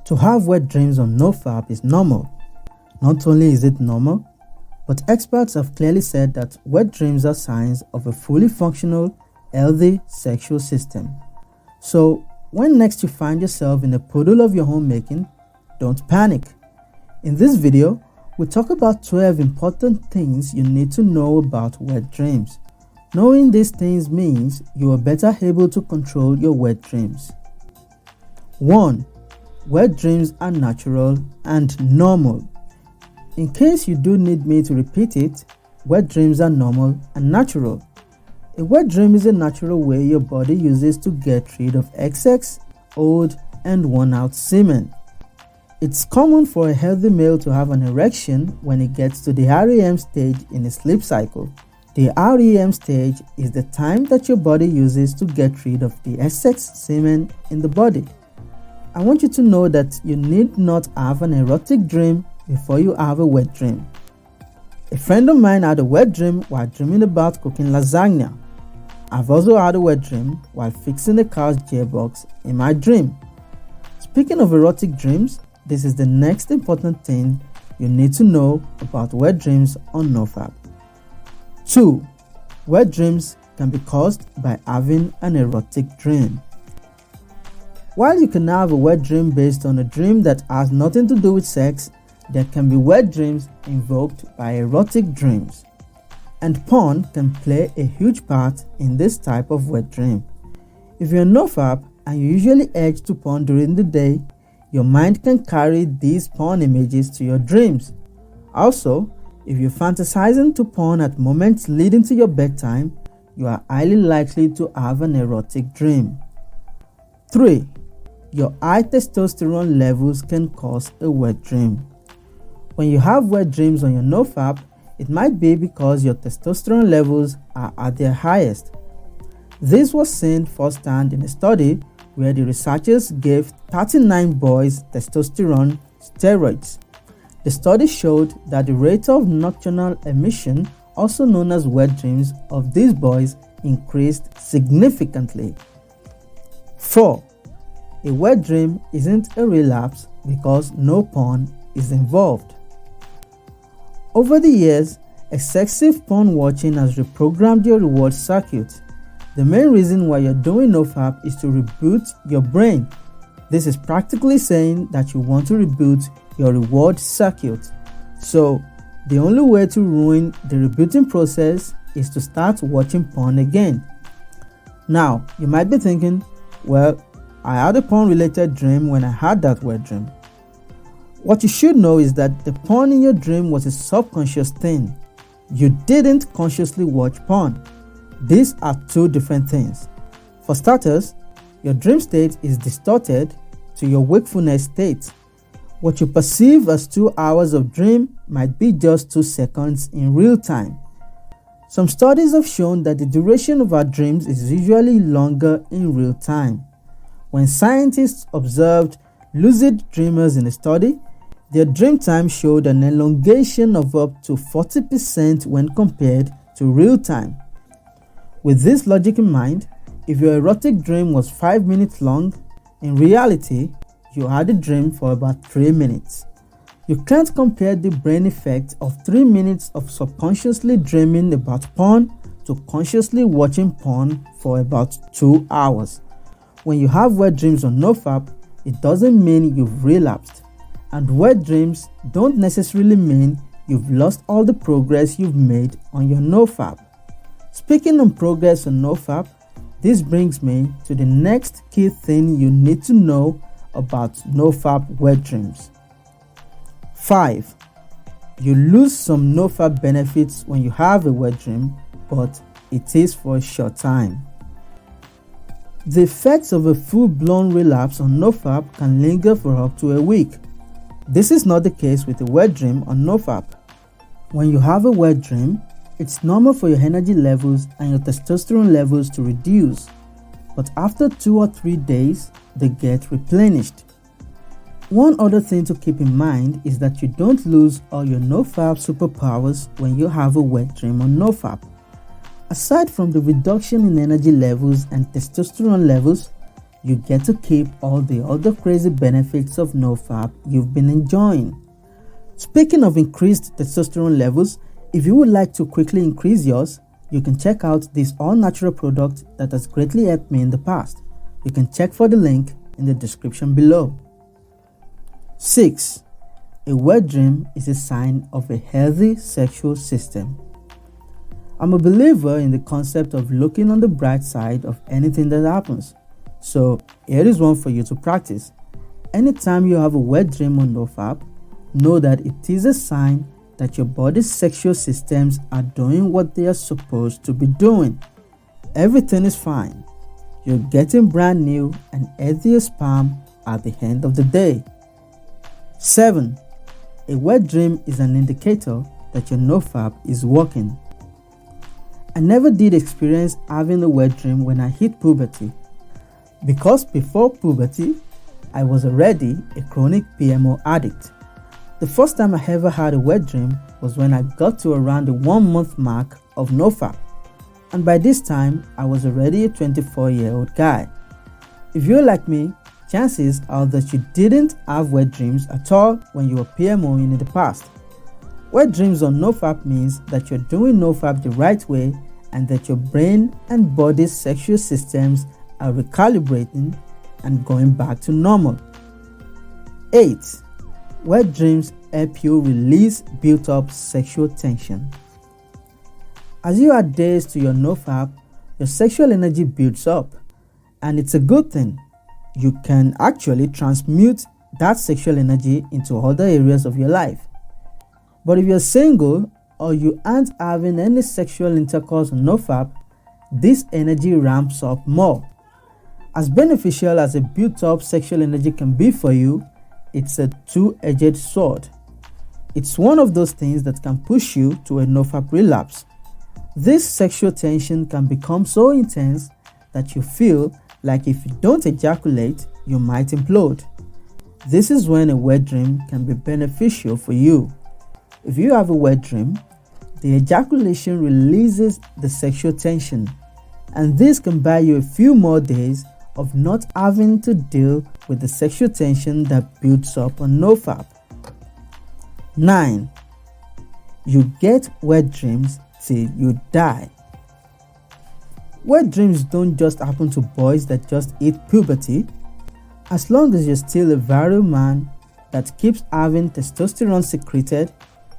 To have wet dreams on NoFap is normal. Not only is it normal, but experts have clearly said that wet dreams are signs of a fully functional, healthy sexual system. So, when next you find yourself in a puddle of your homemaking, don't panic. In this video, we'll talk about 12 important things you need to know about wet dreams. Knowing these things means you are better able to control your wet dreams. 1. Wet dreams are natural and normal. In case you do need me to repeat it, wet dreams are normal and natural. A wet dream is a natural way your body uses to get rid of excess, old, and worn-out semen. It's common for a healthy male to have an erection when he gets to the REM stage in a sleep cycle. The REM stage is the time that your body uses to get rid of the excess semen in the body. I want you to know that you need not have an erotic dream before you have a wet dream. A friend of mine had a wet dream while dreaming about cooking lasagna. I've also had a wet dream while fixing a car's gearbox in my dream. Speaking of erotic dreams, this is the next important thing you need to know about wet dreams on NoFap. 2. Wet dreams can be caused by having an erotic dream. While you can have a wet dream based on a dream that has nothing to do with sex, there can be wet dreams invoked by erotic dreams. And porn can play a huge part in this type of wet dream. If you're NoFap and you usually edge to porn during the day, your mind can carry these porn images to your dreams. Also, if you're fantasizing to porn at moments leading to your bedtime, you are highly likely to have an erotic dream. 3. Your high testosterone levels can cause a wet dream. When you have wet dreams on your NoFap, it might be because your testosterone levels are at their highest. This was seen firsthand in a study where the researchers gave 39 boys testosterone steroids. The study showed that the rate of nocturnal emission, also known as wet dreams, of these boys increased significantly. 4. A wet dream isn't a relapse because no porn is involved. Over the years, excessive porn watching has reprogrammed your reward circuit. The main reason why you're doing NoFap is to reboot your brain. This is practically saying that you want to reboot your reward circuit. So, the only way to ruin the rebooting process is to start watching porn again. Now, you might be thinking, well, I had a porn-related dream when I had that wet dream. What you should know is that the porn in your dream was a subconscious thing. You didn't consciously watch porn. These are two different things. For starters, your dream state is distorted to your wakefulness state. What you perceive as 2 hours of dream might be just 2 seconds in real time. Some studies have shown that the duration of our dreams is usually longer in real time. When scientists observed lucid dreamers in a study, their dream time showed an elongation of up to 40% when compared to real time. With this logic in mind, if your erotic dream was 5 minutes long, in reality, you had a dream for about 3 minutes. You can't compare the brain effect of 3 minutes of subconsciously dreaming about porn to consciously watching porn for about 2 hours. When you have wet dreams on NoFap, it doesn't mean you've relapsed. And wet dreams don't necessarily mean you've lost all the progress you've made on your NoFap. Speaking on progress on NoFap, this brings me to the next key thing you need to know about NoFap wet dreams. 5. You lose some NoFap benefits when you have a wet dream, but it is for a short time. The effects of a full-blown relapse on NoFap can linger for up to a week. This is not the case with a wet dream on NoFap. When you have a wet dream, it's normal for your energy levels and your testosterone levels to reduce, but after 2 or 3 days, they get replenished. One other thing to keep in mind is that you don't lose all your NoFap superpowers when you have a wet dream on Aside from the reduction in energy levels and testosterone levels, you get to keep all the other crazy benefits of NoFap you've been enjoying. Speaking of increased testosterone levels, if you would like to quickly increase yours, you can check out this all-natural product that has greatly helped me in the past. You can check for the link in the description below. 6. A wet dream is a sign of a healthy sexual system. I'm a believer in the concept of looking on the bright side of anything that happens. So here is one for you to practice. Anytime you have a wet dream on NoFap, know that it is a sign that your body's sexual systems are doing what they are supposed to be doing. Everything is fine. You're getting brand new and healthier sperm at the end of the day. 7. A wet dream is an indicator that your NoFap is working. I never did experience having a wet dream when I hit puberty, because before puberty, I was already a chronic PMO addict. The first time I ever had a wet dream was when I got to around the 1-month mark of NoFap, and by this time I was already a 24-year-old guy. If you're like me, chances are that you didn't have wet dreams at all when you were PMOing in the past. Wet dreams on NoFap means that you're doing NoFap the right way and that your brain and body's sexual systems are recalibrating and going back to normal. 8. Wet dreams help you release built-up sexual tension. As you add days to your NoFap, your sexual energy builds up, and it's a good thing. You can actually transmute that sexual energy into other areas of your life. But if you're single or you aren't having any sexual intercourse on NoFap, this energy ramps up more. As beneficial as a built-up sexual energy can be for you, it's a two-edged sword. It's one of those things that can push you to a NoFap relapse. This sexual tension can become so intense that you feel like if you don't ejaculate, you might implode. This is when a wet dream can be beneficial for you. If you have a wet dream, the ejaculation releases the sexual tension, and this can buy you a few more days of not having to deal with the sexual tension that builds up on NoFap. 9. You get wet dreams till you die. Wet dreams don't just happen to boys that just hit puberty. As long as you're still a virile man that keeps having testosterone secreted,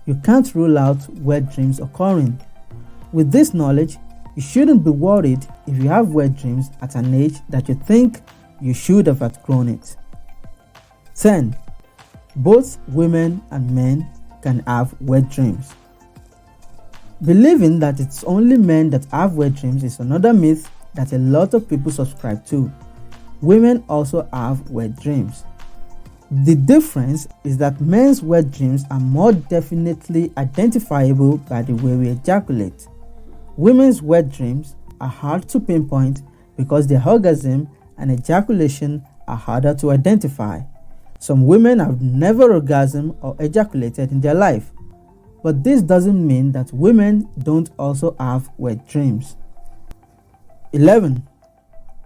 you can't rule out wet dreams occurring. With this knowledge, you shouldn't be worried if you have wet dreams at an age that you think you should have outgrown it. 10. Both women and men can have wet dreams. Believing that it's only men that have wet dreams is another myth that a lot of people subscribe to. Women also have wet dreams. The difference is that men's wet dreams are more definitely identifiable by the way we ejaculate. Women's wet dreams are hard to pinpoint because their orgasm and ejaculation are harder to identify. Some women have never orgasmed or ejaculated in their life, but this doesn't mean that women don't also have wet dreams. 11.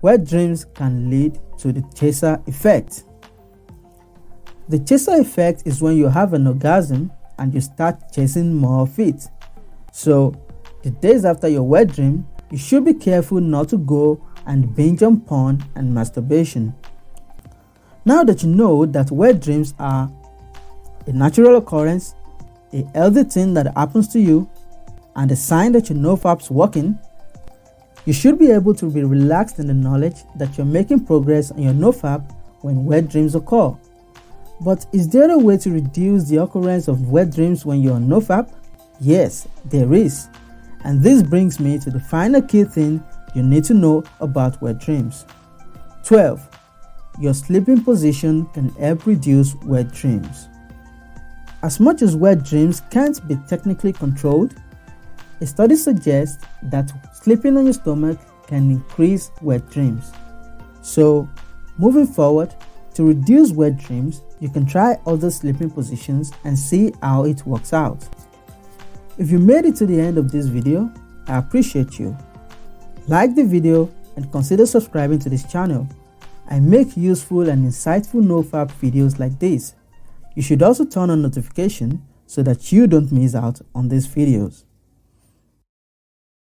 Wet dreams can lead to the chaser effect. The chaser effect is when you have an orgasm and you start chasing more of it. So, the days after your wet dream, you should be careful not to go and binge on porn and masturbation. Now that you know that wet dreams are a natural occurrence, a healthy thing that happens to you, and a sign that your NoFap's working, you should be able to be relaxed in the knowledge that you're making progress on your NoFap when wet dreams occur. But is there a way to reduce the occurrence of wet dreams when you're on NoFap? Yes, there is. And this brings me to the final key thing you need to know about wet dreams. 12. Your sleeping position can help reduce wet dreams. As much as wet dreams can't be technically controlled, a study suggests that sleeping on your stomach can increase wet dreams. So, moving forward, to reduce wet dreams, you can try other sleeping positions and see how it works out. If you made it to the end of this video, I appreciate you. Like the video and consider subscribing to this channel. I make useful and insightful NoFap videos like this. You should also turn on notification so that you don't miss out on these videos.